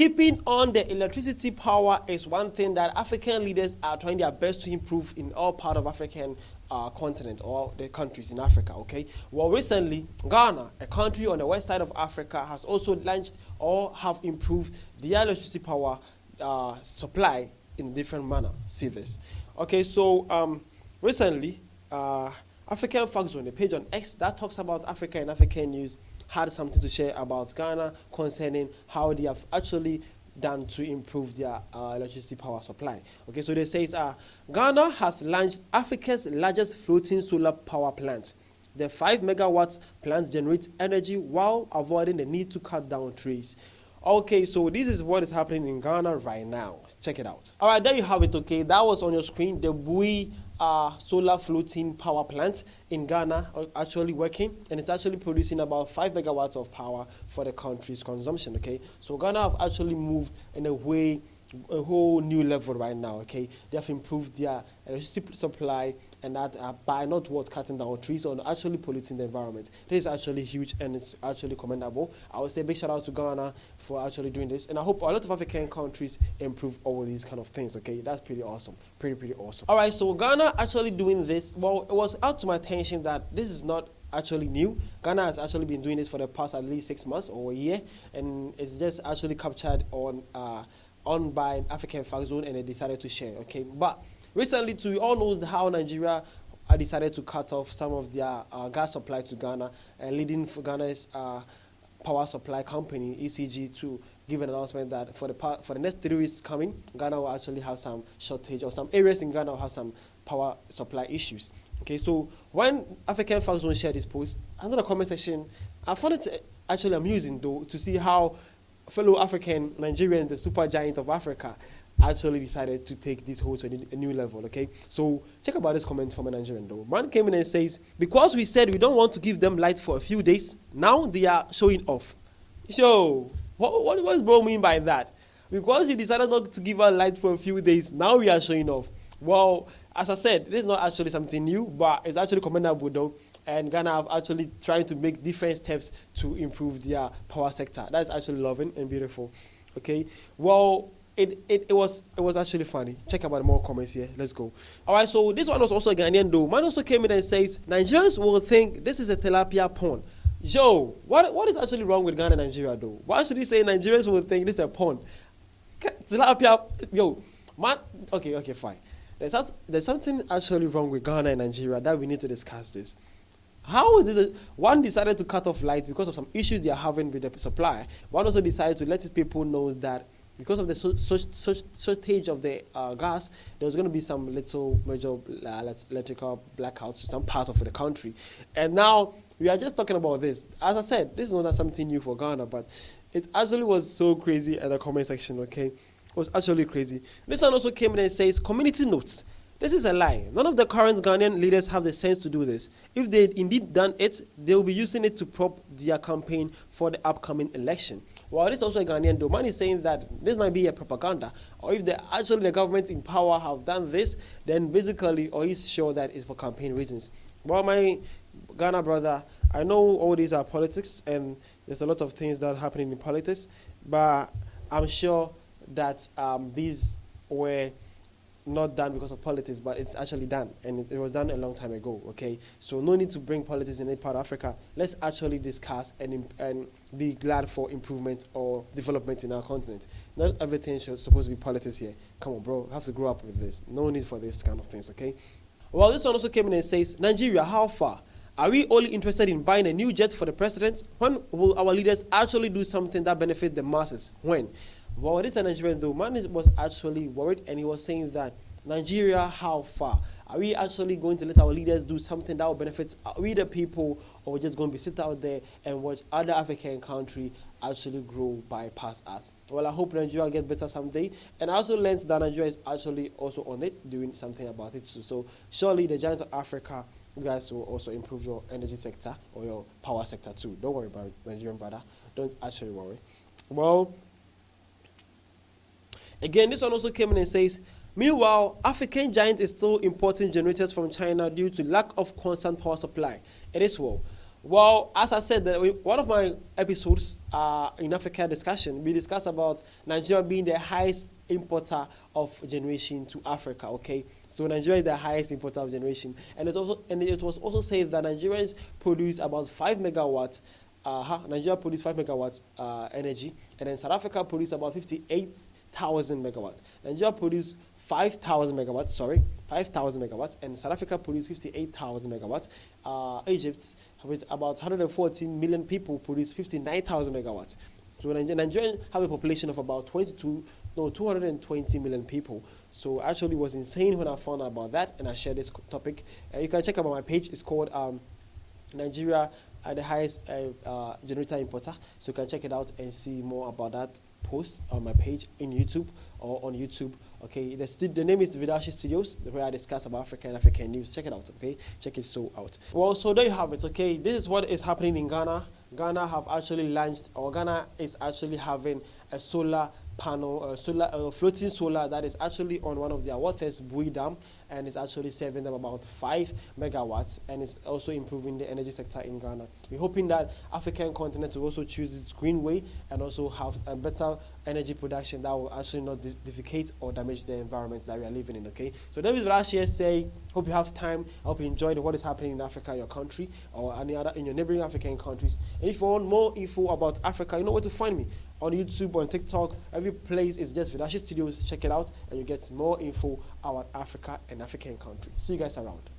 Keeping on the electricity power is one thing that African leaders are trying their best to improve in all part of African continent or the countries in Africa, okay? Well, recently, Ghana, a country on the west side of Africa, has also launched or have improved the electricity power supply in different manner. See this. Okay, so recently, African Facts Zone, the page on X that talks about Africa and African news, had something to share about Ghana concerning how they have actually done to improve their electricity power supply. Okay, so they say Ghana has launched Africa's largest floating solar power plant. The 5 megawatts plant generates energy while avoiding the need to cut down trees. Okay, so this is what is happening in Ghana right now. Check it out. All right, there you have it, okay? That was on your screen, the Bui solar floating power plant in Ghana actually working, and it's actually producing about 5 megawatts of power for the country's consumption, okay? So Ghana have actually moved in a whole new level right now, okay? They have improved their electricity supply, and that by not cutting down trees or actually polluting the environment. This is actually huge, and it's actually commendable. I would say big shout out to Ghana for actually doing this, and I hope a lot of African countries improve all these kind of things, okay? That's pretty awesome, pretty awesome. All right, so Ghana actually doing this, well, it was out to my attention that this is not actually new. Ghana has actually been doing this for the past at least 6 months or a year, and it's just actually captured on by African Facts Zone, and they decided to share, okay? But recently, too, we all know how Nigeria decided to cut off some of their gas supply to Ghana, and leading for Ghana's power supply company, ECG, to give an announcement that for the next 3 weeks coming, Ghana will actually have some shortage, or some areas in Ghana will have some power supply issues. Okay, so when African Facts Zone shared this post, under the comment section, I found it actually amusing, though, to see how fellow African Nigerians, the super giants of Africa, actually decided to take this whole to a new level, okay? So check about this comment from a Nigerian, though. Man came in and says, because we said we don't want to give them light for a few days, now they are showing off. So, what does bro mean by that? Because you decided not to give us light for a few days, now we are showing off. Well, as I said, this is not actually something new, but it's actually commendable, though. And Ghana have actually trying to make different steps to improve their power sector. That's actually loving and beautiful, okay? Well, it was actually funny. Check out more comments here. Let's go. All right, so this one was also a Ghanaian, though. Man also came in and says, Nigerians will think this is a tilapia pond. Yo, what is actually wrong with Ghana and Nigeria, though? Why should he say Nigerians will think this is a pond? Tilapia, yo, man, okay, fine. There's something actually wrong with Ghana and Nigeria that we need to discuss this. How is this? One decided to cut off light because of some issues they are having with the supply. One also decided to let his people know that because of the shortage of the gas, there's going to be some little major electrical blackouts in some parts of the country. And now we are just talking about this. As I said, this is not something new for Ghana, but it actually was so crazy at the comment section, okay? It was actually crazy. This one also came in and says, community notes. This is a lie. None of the current Ghanaian leaders have the sense to do this. If they indeed done it, they will be using it to prop their campaign for the upcoming election. Well, this is also a Ghanaian, though. Man is saying that this might be a propaganda. Or if the government in power have done this, then basically, or he's sure that it's for campaign reasons. Well, my Ghana brother, I know all these are politics, and there's a lot of things that are happening in politics, but I'm sure that these were not done because of politics, but it's actually done, and it was done a long time ago, okay? So no need to bring politics in any part of Africa. Let's actually discuss and be glad for improvement or development in our continent. Not everything should supposed to be politics here. Come on, bro, you have to grow up with this. No need for this kind of things, okay? Well, this one also came in and says, Nigeria, how far? Are we only interested in buying a new jet for the president? When will our leaders actually do something that benefits the masses? When? Well, this is a Nigerian, though. Man was actually worried, and he was saying that Nigeria, how far? Are we actually going to let our leaders do something that will benefit we the people, or we're just going to be sit out there and watch other African countries actually grow bypass us? Well, I hope Nigeria gets better someday. And I also learned that Nigeria is actually also on it, doing something about it too. So surely the giants of Africa, you guys will also improve your energy sector or your power sector too. Don't worry about it, Nigerian brother. Don't actually worry. Well, again, this one also came in and says, meanwhile, African giant is still importing generators from China due to lack of constant power supply. It is well. Well, as I said, one of my episodes in Africa discussion, we discussed about Nigeria being the highest importer of generation to Africa. Okay, so Nigeria is the highest importer of generation, and it was also said that Nigerians produce about 5 megawatts. Nigeria produced 5 megawatts energy, and then South Africa produced about 58,000 megawatts. Nigeria produced 5,000 megawatts, sorry, 5,000 megawatts, and South Africa produced 58,000 megawatts. Egypt, with about 114 million people, produced 59,000 megawatts. So Nigeria have a population of about 220 million people. So actually, it was insane when I found out about that, and I shared this topic. You can check out my page. It's called Nigeria the highest generator importer. So you can check it out and see more about that post on my page in YouTube or on YouTube. Okay, the name is Vidashi Studios, where I discuss about Africa and African news. Check it out. Okay, check it out. Well, so there you have it. Okay, this is what is happening in Ghana. Ghana have actually launched, or Ghana is actually having a solar panel, floating solar that is actually on one of their waters, Bui Dam, and it's actually saving them about 5 megawatts, and it's also improving the energy sector in Ghana. We're hoping that African continent will also choose its green way and also have a better energy production that will actually not defecate or damage the environment that we are living in. Okay, so that is what I share. Say, hope you have time. I hope you enjoyed what is happening in Africa, your country, or any other in your neighboring African countries. And if you want more info about Africa, you know where to find me. On YouTube, on TikTok, every place is just Vidashi Studios. Check it out, and you get more info about Africa and African countries. See you guys around.